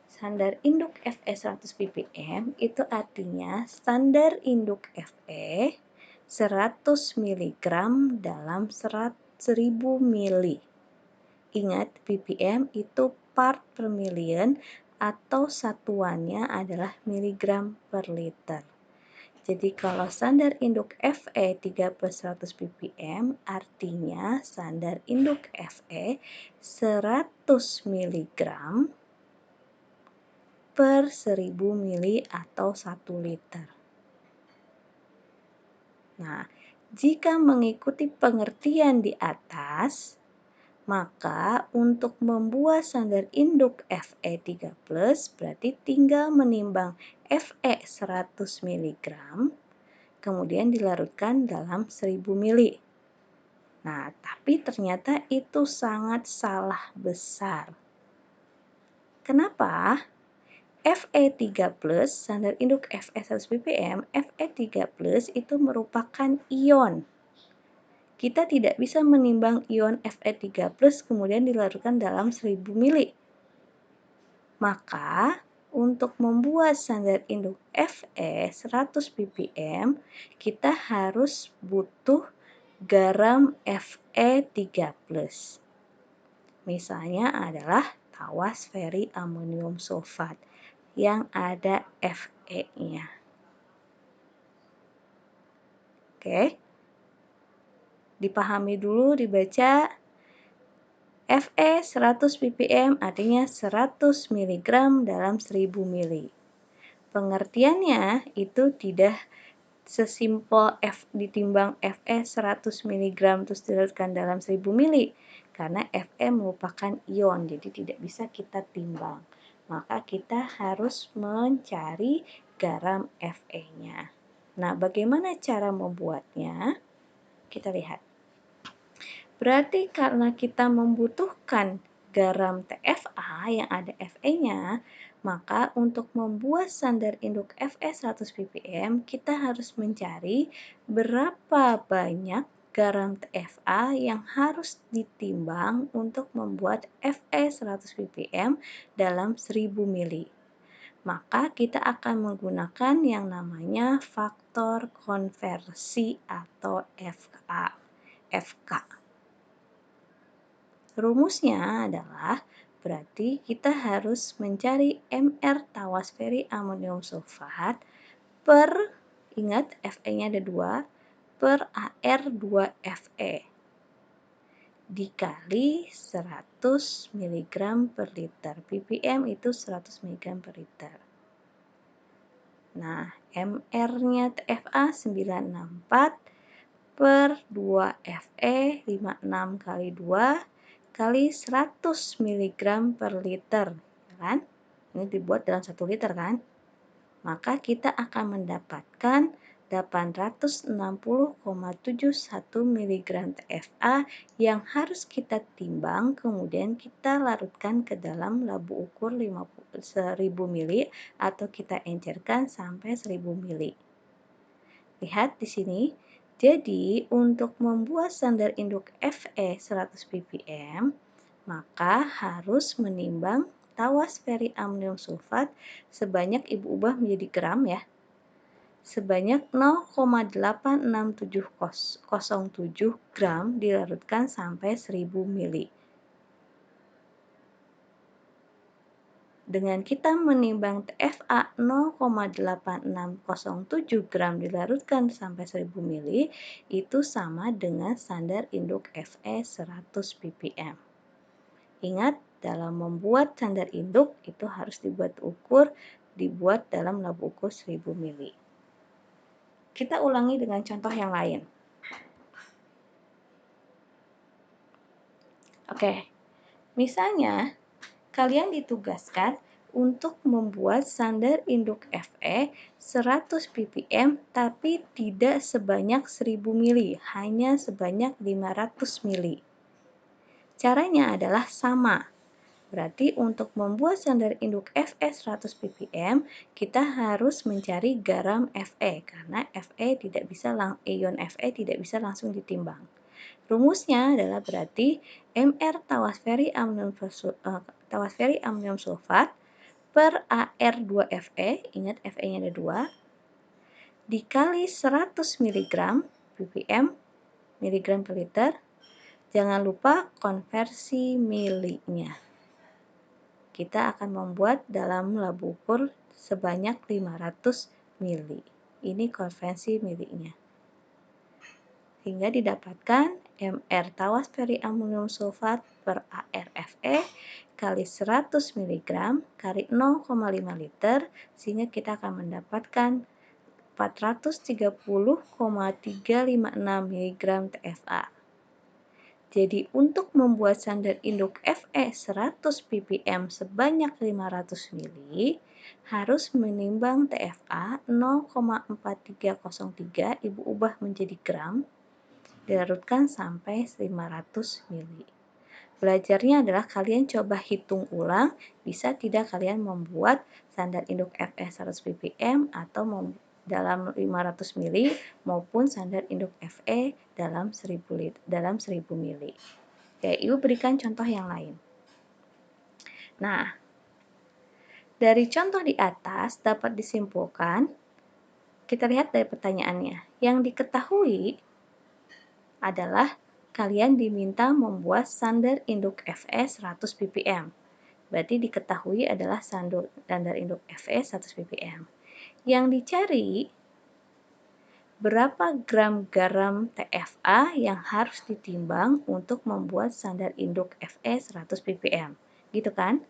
Standar induk Fe 100 ppm itu artinya standar induk Fe 100 mg dalam 1000 mili. Ingat, ppm itu part per million atau satuannya adalah miligram per liter. Jadi kalau standar induk Fe 3/100 ppm artinya standar induk Fe 100 mg per 1000 mili atau 1 liter. Nah, jika mengikuti pengertian di atas, maka untuk membuat standar induk Fe 3+, berarti tinggal menimbang Fe 100 mg, kemudian dilarutkan dalam 1000 mili. Nah, tapi ternyata itu sangat salah besar. Kenapa? Fe3+, standar induk Fe 100 ppm, Fe3+ itu merupakan ion. Kita tidak bisa menimbang ion Fe3+ kemudian dilarutkan dalam 1000 mili. Maka, untuk membuat standar induk Fe 100 ppm, kita harus butuh garam Fe3+. Misalnya adalah tawas feri amonium sulfat yang ada Fe-nya. Oke. Dipahami dulu, dibaca. Fe 100 ppm artinya 100 mg dalam 1000 mili. Pengertiannya itu tidak sesimpel ditimbang Fe 100 mg terus dilarutkan dalam 1000 mili. Karena Fe merupakan ion, jadi tidak bisa kita timbang. Maka kita harus mencari garam Fe-nya. Nah, bagaimana cara membuatnya? Kita lihat. Berarti karena kita membutuhkan garam TFA yang ada Fe-nya, maka untuk membuat standar induk Fe 100 ppm, kita harus mencari berapa banyak garam TFA yang harus ditimbang untuk membuat Fe 100 ppm dalam 1000 mili. Maka kita akan menggunakan yang namanya faktor konversi atau FK. Rumusnya adalah berarti kita harus mencari Mr tawas feri amonium sulfat per, ingat Fe-nya ada 2, per AR2Fe dikali 100 mg per liter. ppm itu 100 mg per liter. Nah, MR-nya TFA 964 per 2Fe 56 kali 2 kali 100 mg per liter, kan? Ini dibuat dalam 1 liter, kan? Maka kita akan mendapatkan 860,71 mg TFA yang harus kita timbang, kemudian kita larutkan ke dalam labu ukur 1000 ml atau kita encerkan sampai 1000 ml. Lihat di sini. Jadi, untuk membuat standar induk Fe 100 ppm, maka harus menimbang tawas feriamnium sulfat sebanyak, Ibu ubah menjadi gram ya, sebanyak 0,86707 gram dilarutkan sampai 1000 ml. Dengan kita menimbang TFA 0,8607 gram dilarutkan sampai 1000 ml, itu sama dengan standar induk Fe 100 ppm. Ingat, dalam membuat standar induk itu harus dibuat dalam labu ukur 1000 ml. Kita ulangi dengan contoh yang lain. Oke, misalnya kalian ditugaskan untuk membuat standar induk Fe 100 ppm tapi tidak sebanyak 1000 ml, hanya sebanyak 500 ml. Caranya adalah sama. Berarti untuk membuat standar induk Fe 100 ppm, kita harus mencari garam Fe karena ion Fe tidak bisa langsung ditimbang. Rumusnya adalah berarti Mr tawas feriamnium sulfat per AR2Fe, ingat Fe-nya ada 2, dikali 100 mg ppm, miligram per liter. Jangan lupa konversi milinya. Kita akan membuat dalam labu ukur sebanyak 500 ml. Ini konversi milinya. Hingga didapatkan Mr tawas feriamnium sulfat per ArFe kali 100 mg kali 0,5 liter, sehingga kita akan mendapatkan 430,356 mg TFA. Jadi untuk membuat standar induk Fe 100 ppm sebanyak 500 ml, harus menimbang TFA 0,4303, Ibu ubah menjadi gram, dilarutkan sampai 500 ml. Belajarnya adalah kalian coba hitung ulang, bisa tidak kalian membuat standar induk Fe 100 ppm atau dalam 500 ml maupun standar induk Fe dalam 1000 ml. Oke, Ibu berikan contoh yang lain. Nah, dari contoh di atas dapat disimpulkan, kita lihat dari pertanyaannya. Yang diketahui adalah kalian diminta membuat standar induk Fe 100 ppm. Berarti diketahui adalah standar induk Fe 100 ppm. Yang dicari berapa gram garam TFA yang harus ditimbang untuk membuat standar induk Fe 100 ppm. Gitu kan?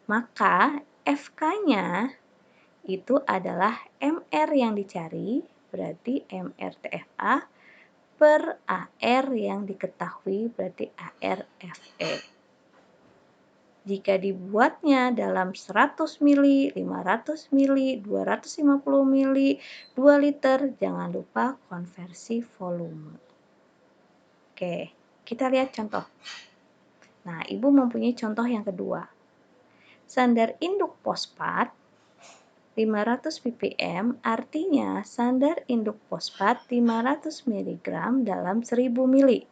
Maka FK-nya itu adalah MR yang dicari, berarti MR TFA per AR yang diketahui, berarti ArFe. Jika dibuatnya dalam 100 ml, 500 ml, 250 ml, 2 liter, jangan lupa konversi volume. Oke, kita lihat contoh. Nah, Ibu mempunyai contoh yang kedua. Standar induk fosfat 500 ppm, artinya standar induk fosfat 500 mg dalam 1000 ml.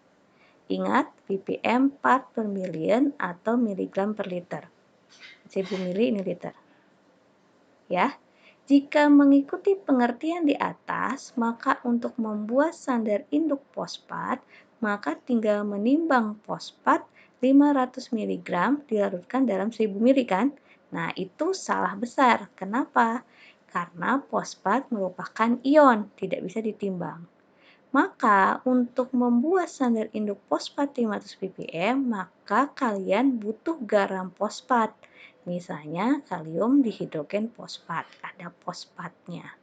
Ingat, ppm part per million atau miligram per liter. 1000 ml ini liter. Ya, jika mengikuti pengertian di atas, maka untuk membuat standar induk fosfat, maka tinggal menimbang fosfat 500 mg dilarutkan dalam 1000 ml kan? Nah, itu salah besar. Kenapa? Karena fosfat merupakan ion, tidak bisa ditimbang. Maka untuk membuat standar induk fosfat 500 ppm, maka kalian butuh garam fosfat. Misalnya kalium dihidrogen fosfat, ada fosfatnya.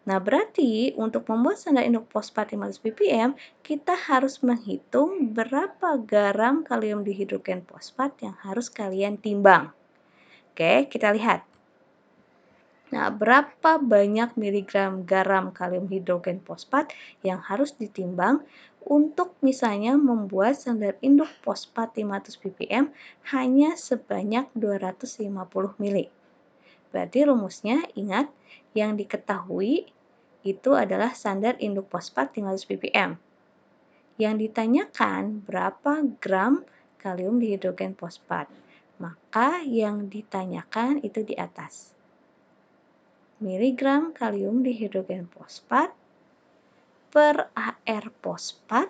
Nah, berarti untuk membuat standar induk fosfat 500 ppm, kita harus menghitung berapa garam kalium dihidrogen fosfat yang harus kalian timbang. Oke, kita lihat. Nah, berapa banyak miligram garam kalium hidrogen fosfat yang harus ditimbang untuk misalnya membuat standar induk fosfat 500 ppm hanya sebanyak 250 mili. Berarti rumusnya ingat, yang diketahui itu adalah standar induk fosfat 500 ppm. Yang ditanyakan berapa gram kalium dihidrogen fosfat. Maka yang ditanyakan itu di atas. Miligram kalium dihidrogen fosfat per AR fosfat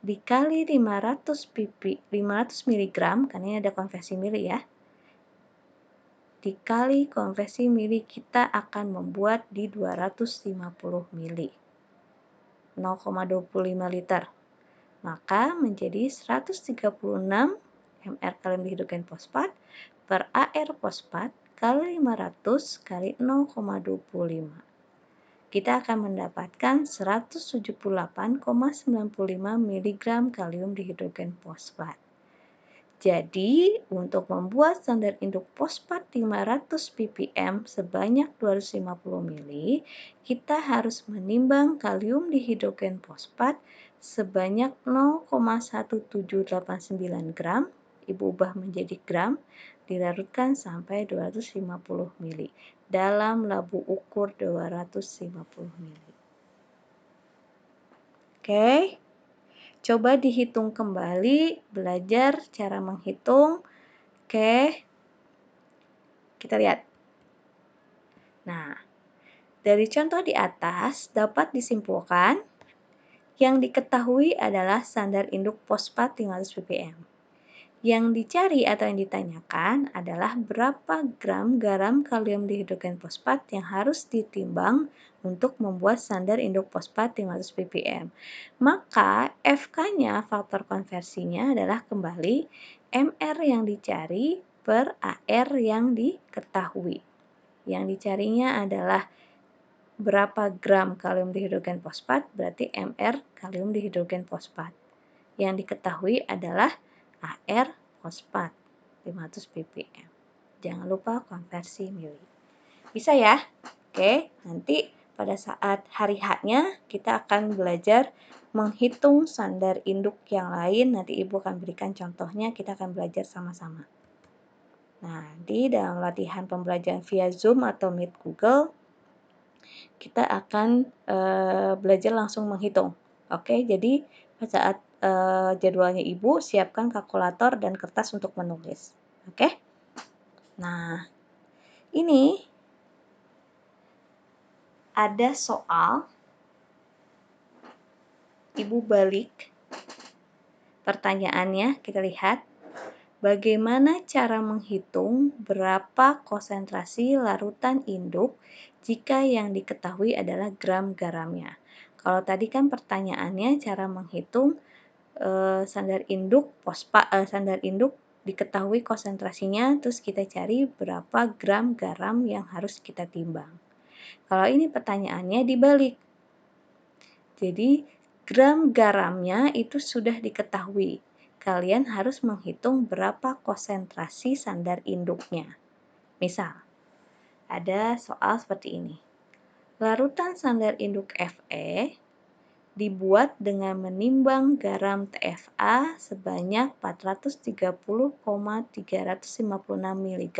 dikali 500 mg, karena ini ada konversi mili ya. Dikali konversi mili, kita akan membuat di 250 mili. 0,25 liter. Maka menjadi 136 mR kalium dihidrogen fosfat per AR fosfat kali 500 kali 0,25. Kita akan mendapatkan 178,95 mg kalium dihidrogen fosfat. Jadi, untuk membuat standar induk fosfat 500 ppm sebanyak 250 mili, kita harus menimbang kalium dihidrogen fosfat sebanyak 0,1789 gram, Ibu ubah menjadi gram, dilarutkan sampai 250 mili dalam labu ukur 250 mili. Oke. Coba dihitung kembali, belajar cara menghitung. Oke, kita lihat. Nah, dari contoh di atas dapat disimpulkan yang diketahui adalah standar induk fosfat 500 ppm. Yang dicari atau yang ditanyakan adalah berapa gram garam kalium dihidrogen fosfat yang harus ditimbang untuk membuat standar induk fosfat 500 ppm. Maka FK-nya, faktor konversinya adalah kembali MR yang dicari per AR yang diketahui. Yang dicarinya adalah berapa gram kalium dihidrogen fosfat, berarti MR kalium dihidrogen fosfat. Yang diketahui adalah AR fosfat 500 ppm. Jangan lupa konversi mili. Bisa ya? Oke, nanti pada saat hari H-nya kita akan belajar menghitung standar induk yang lain. Nanti Ibu akan berikan contohnya, kita akan belajar sama-sama. Nah, di dalam latihan pembelajaran via Zoom atau Meet Google, kita akan belajar langsung menghitung. Oke, jadi pada saat jadwalnya Ibu, siapkan kalkulator dan kertas untuk menulis. Oke? Nah, ini ada soal. Ibu balik pertanyaannya, kita lihat. Bagaimana cara menghitung berapa konsentrasi larutan induk jika yang diketahui adalah gram garamnya? Kalau tadi kan pertanyaannya cara menghitung standar induk standar induk diketahui konsentrasinya, terus kita cari berapa gram garam yang harus kita timbang. Kalau ini pertanyaannya dibalik. Jadi gram garamnya itu sudah diketahui. Kalian harus menghitung berapa konsentrasi standar induknya. Misal, ada soal seperti ini. Larutan standar induk Fe dibuat dengan menimbang garam TFA sebanyak 430,356 mg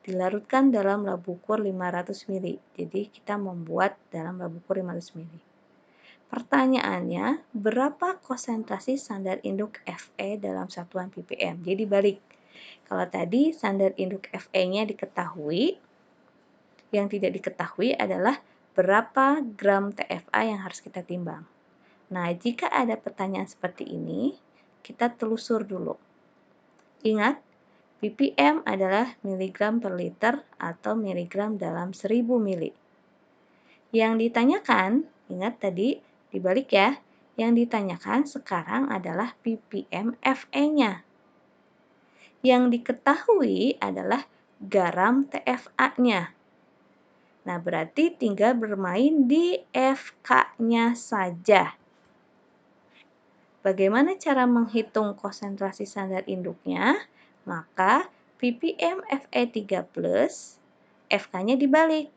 dilarutkan dalam labu ukur 500 mili. Jadi kita membuat dalam labu ukur 500 mili. Pertanyaannya, berapa konsentrasi standar induk Fe dalam satuan ppm? Jadi balik. Kalau tadi standar induk Fe-nya diketahui, yang tidak diketahui adalah berapa gram TFA yang harus kita timbang. Nah, jika ada pertanyaan seperti ini, kita telusur dulu. Ingat, ppm adalah miligram per liter atau miligram dalam 1000 mili. Yang ditanyakan Ingat tadi dibalik ya. Yang ditanyakan sekarang adalah ppm Fe-nya. Yang diketahui adalah garam TFA-nya. Nah, berarti tinggal bermain di Fk-nya saja. Bagaimana cara menghitung konsentrasi standar induknya? Maka ppm Fe3+, Fk-nya dibalik.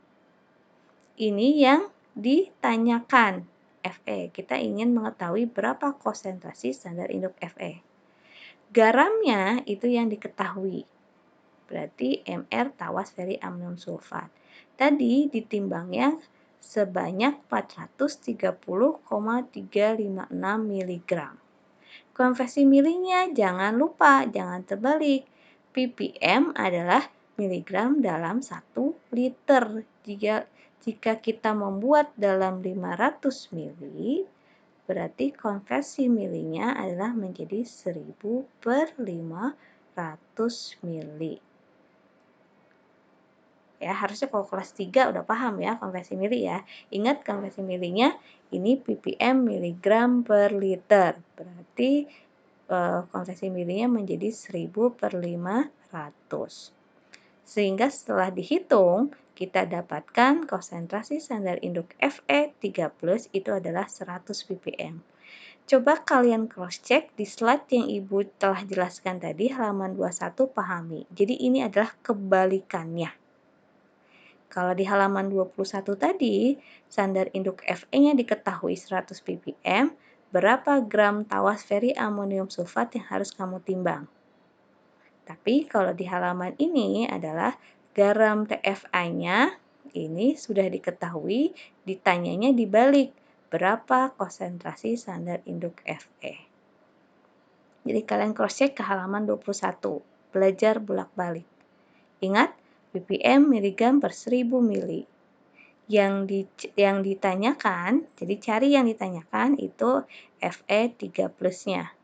Ini yang ditanyakan. Fe, kita ingin mengetahui berapa konsentrasi standar induk Fe. Garamnya itu yang diketahui. Berarti Mr tawas feriamonium sulfat. Tadi ditimbangnya sebanyak 430,356 mg. Konversi milinya jangan lupa, jangan terbalik. ppm adalah miligram dalam 1 liter. Jika kita membuat dalam 500 mili, berarti konversi milinya adalah menjadi 1000 per 500 mili. Ya, harusnya kalau kelas 3 udah paham ya konversi mili ya. Ingat konversi milinya ini ppm miligram per liter. Berarti konversi milinya menjadi 1000 per 500. Sehingga setelah dihitung, kita dapatkan konsentrasi standar induk Fe3+ itu adalah 100 ppm. Coba kalian cross-check di slide yang Ibu telah jelaskan tadi, halaman 21 pahami. Jadi ini adalah kebalikannya. Kalau di halaman 21 tadi, standar induk Fe-nya diketahui 100 ppm, berapa gram tawas feriamonium sulfat yang harus kamu timbang? Tapi kalau di halaman ini adalah garam TFA-nya, ini sudah diketahui, ditanyanya dibalik, berapa konsentrasi standar induk Fe. Jadi kalian cross-check ke halaman 21, belajar bolak-balik. Ingat, ppm miligram per 1000 mili. Yang ditanyakan, jadi cari yang ditanyakan itu Fe3+-nya.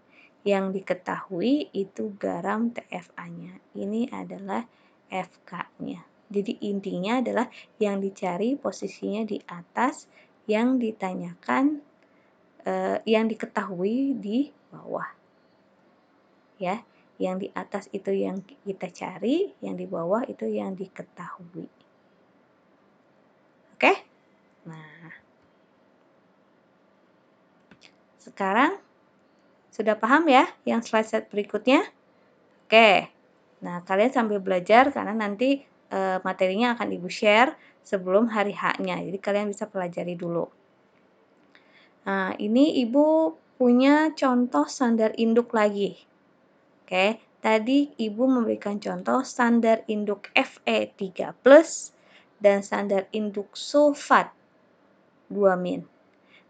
Yang diketahui itu garam TFA-nya. Ini adalah Fk-nya. Jadi intinya adalah yang dicari posisinya di atas, yang ditanyakan, yang diketahui di bawah. Ya, yang di atas itu yang kita cari, yang di bawah itu yang diketahui. Oke? Nah, sekarang sudah paham ya yang slide berikutnya? Oke. Nah, kalian sambil belajar karena nanti materinya akan Ibu share sebelum hari H-nya. Jadi kalian bisa pelajari dulu. Nah, ini Ibu punya contoh standar induk lagi. Oke, tadi Ibu memberikan contoh standar induk Fe3+ dan standar induk sulfat 2-min.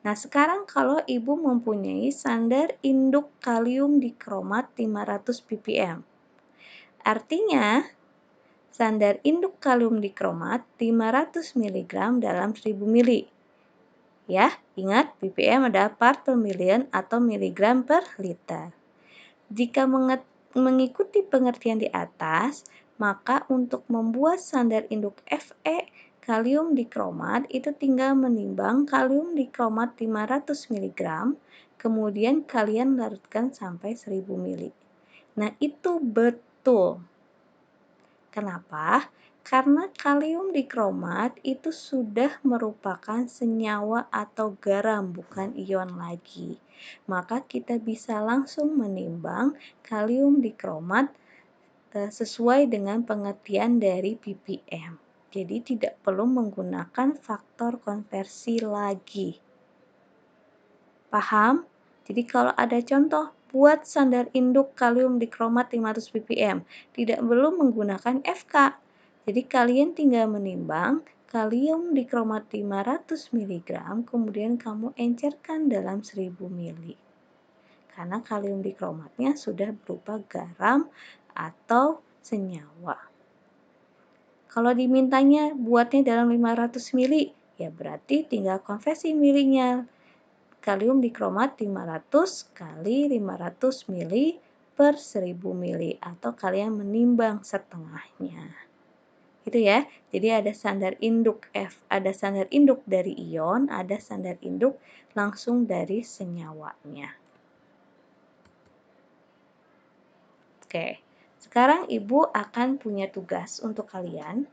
Nah, sekarang kalau Ibu mempunyai standar induk kalium dikromat 500 ppm. Artinya, standar induk kalium dikromat 500 mg dalam 1000 mili. Ya, ingat ppm ada part per million atau miligram per liter. Jika mengikuti pengertian di atas, maka untuk membuat standar induk Fe kalium dikromat itu tinggal menimbang kalium dikromat 500 mg, kemudian kalian larutkan sampai 1000 mili. Nah, itu betul. Kenapa? Karena kalium dikromat itu sudah merupakan senyawa atau garam, bukan ion lagi. Maka kita bisa langsung menimbang kalium dikromat sesuai dengan pengertian dari ppm. Jadi tidak perlu menggunakan faktor konversi lagi. Paham? Jadi kalau ada contoh, buat standar induk kalium dikromat 500 ppm, tidak perlu menggunakan Fk. Jadi kalian tinggal menimbang kalium dikromat 500 mg, kemudian kamu encerkan dalam 1000 mili. Karena kalium dikromatnya sudah berupa garam atau senyawa. Kalau dimintanya buatnya dalam 500 mili, ya berarti tinggal konversi milinya. Kalium dikromat 500 kali 500 mili per 1000 mili, atau kalian menimbang setengahnya. Gitu ya. Jadi ada standar induk ada standar induk dari ion, ada standar induk langsung dari senyawanya. Oke, sekarang Ibu akan punya tugas untuk kalian.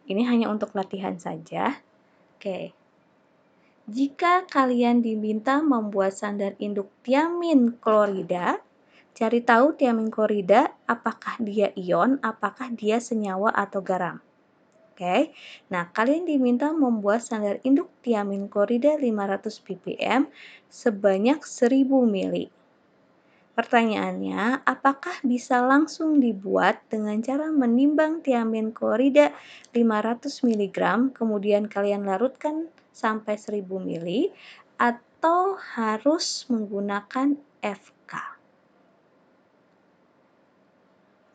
Ini hanya untuk latihan saja. Oke, jika kalian diminta membuat standar induk tiamin klorida, cari tahu tiamin klorida apakah dia ion, apakah dia senyawa atau garam. Oke, nah kalian diminta membuat standar induk tiamin klorida 500 ppm sebanyak 1000 ml. Pertanyaannya, apakah bisa langsung dibuat dengan cara menimbang tiamin klorida 500 mg, kemudian kalian larutkan sampai 1000 ml, atau harus menggunakan FK?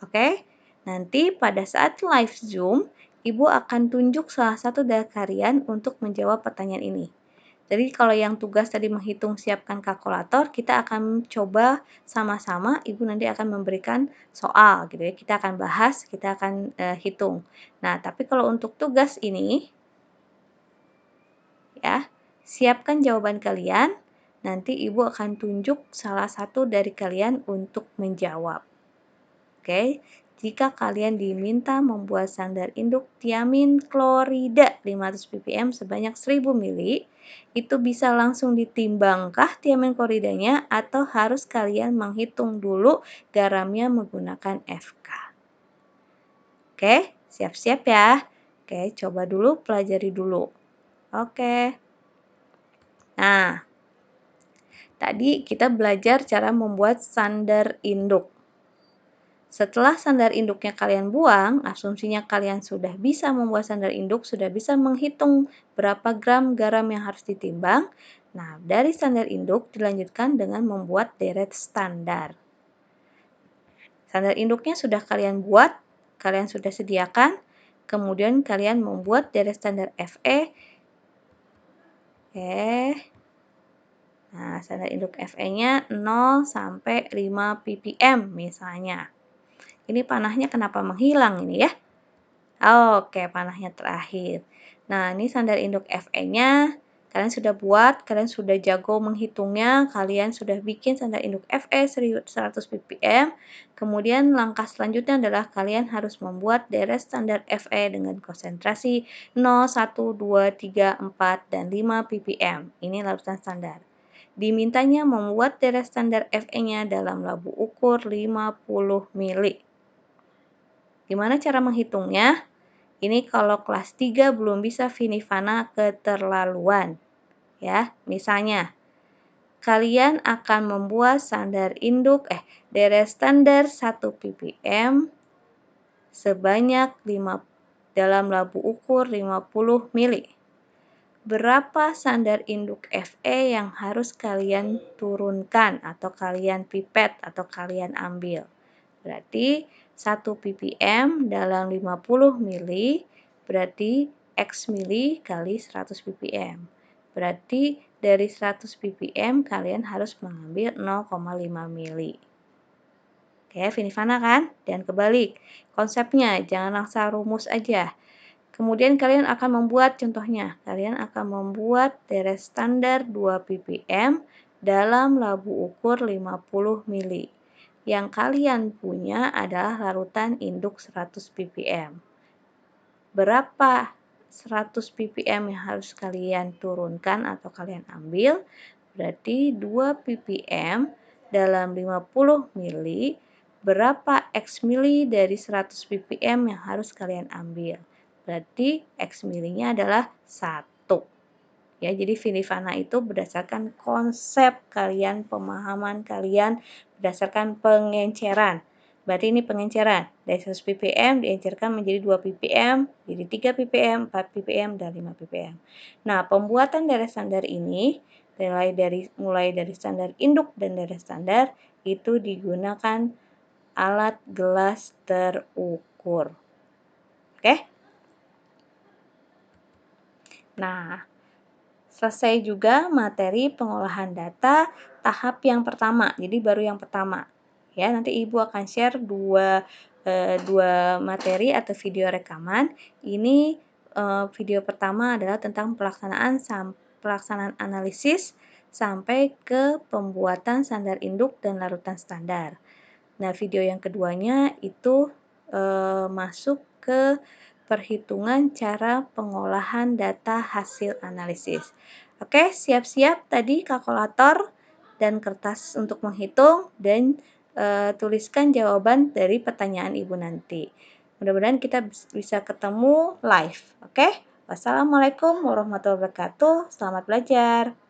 Oke, nanti pada saat live Zoom, Ibu akan tunjuk salah satu dari kalian untuk menjawab pertanyaan ini. Jadi kalau yang tugas tadi menghitung siapkan kalkulator, kita akan coba sama-sama, Ibu nanti akan memberikan soal gitu ya. Kita akan bahas, kita akan hitung. Nah, tapi kalau untuk tugas ini ya, siapkan jawaban kalian, nanti Ibu akan tunjuk salah satu dari kalian untuk menjawab. Oke, jika kalian diminta membuat standar induk tiamin klorida 500 ppm sebanyak 1000 ml, itu bisa langsung ditimbangkah tiamin kloridanya atau harus kalian menghitung dulu garamnya menggunakan FK? Oke, siap-siap ya. Oke, coba dulu pelajari dulu. Oke. Nah, tadi kita belajar cara membuat standar induk. Setelah standar induknya kalian buang, asumsinya kalian sudah bisa membuat standar induk, sudah bisa menghitung berapa gram garam yang harus ditimbang. Nah, dari standar induk dilanjutkan dengan membuat deret standar. Standar induknya sudah kalian buat, kalian sudah sediakan, kemudian kalian membuat deret standar FE. Nah, standar induk FE-nya 0 sampai 5 ppm misalnya. Ini panahnya kenapa menghilang ini ya? Oke, panahnya terakhir. Nah, ini standar induk FE-nya. Kalian sudah buat, kalian sudah jago menghitungnya, kalian sudah bikin standar induk FE 100 ppm. Kemudian langkah selanjutnya adalah kalian harus membuat deret standar FE dengan konsentrasi 0, 1, 2, 3, 4, dan 5 ppm. Ini larutan standar. Dimintanya membuat deret standar FE-nya dalam labu ukur 50 ml. Gimana cara menghitungnya? Ini kalau kelas 3 belum bisa Vinivana keterlaluan. Ya, misalnya kalian akan membuat standar induk deret standar 1 ppm sebanyak 5 dalam labu ukur 50 ml. Berapa standar induk FE yang harus kalian turunkan atau kalian pipet atau kalian ambil? Berarti 1 ppm dalam 50 ml berarti X mili kali 100 ppm. Berarti dari 100 ppm kalian harus mengambil 0,5 mili. Oke, Vinivana kan? Dan kebalik. Konsepnya jangan langsung rumus aja. Kemudian kalian akan membuat contohnya. Kalian akan membuat deret standar 2 ppm dalam labu ukur 50 mili. Yang kalian punya adalah larutan induk 100 ppm. Berapa 100 ppm yang harus kalian turunkan atau kalian ambil? Berarti 2 ppm dalam 50 mili. Berapa X mili dari 100 ppm yang harus kalian ambil? Berarti X milinya adalah 1. Ya, jadi Vinivana itu berdasarkan konsep kalian, pemahaman kalian, berdasarkan pengenceran. Berarti ini pengenceran. Dari 100 ppm diencerkan menjadi 2 ppm, jadi 3 ppm, 4 ppm, dan 5 ppm. Nah, pembuatan deret standar ini, mulai dari standar induk dan deret standar, itu digunakan alat gelas terukur. Oke? Nah, selesai juga materi pengolahan data tahap yang pertama, jadi baru yang pertama. Ya, nanti Ibu akan share dua dua materi atau video rekaman. Ini video pertama adalah tentang pelaksanaan analisis sampai ke pembuatan standar induk dan larutan standar. Nah, video yang keduanya itu masuk ke perhitungan cara pengolahan data hasil analisis. Oke, siap-siap tadi kalkulator dan kertas untuk menghitung dan tuliskan jawaban dari pertanyaan Ibu nanti. Mudah-mudahan kita bisa ketemu live. Oke? Wassalamualaikum warahmatullahi wabarakatuh. Selamat belajar.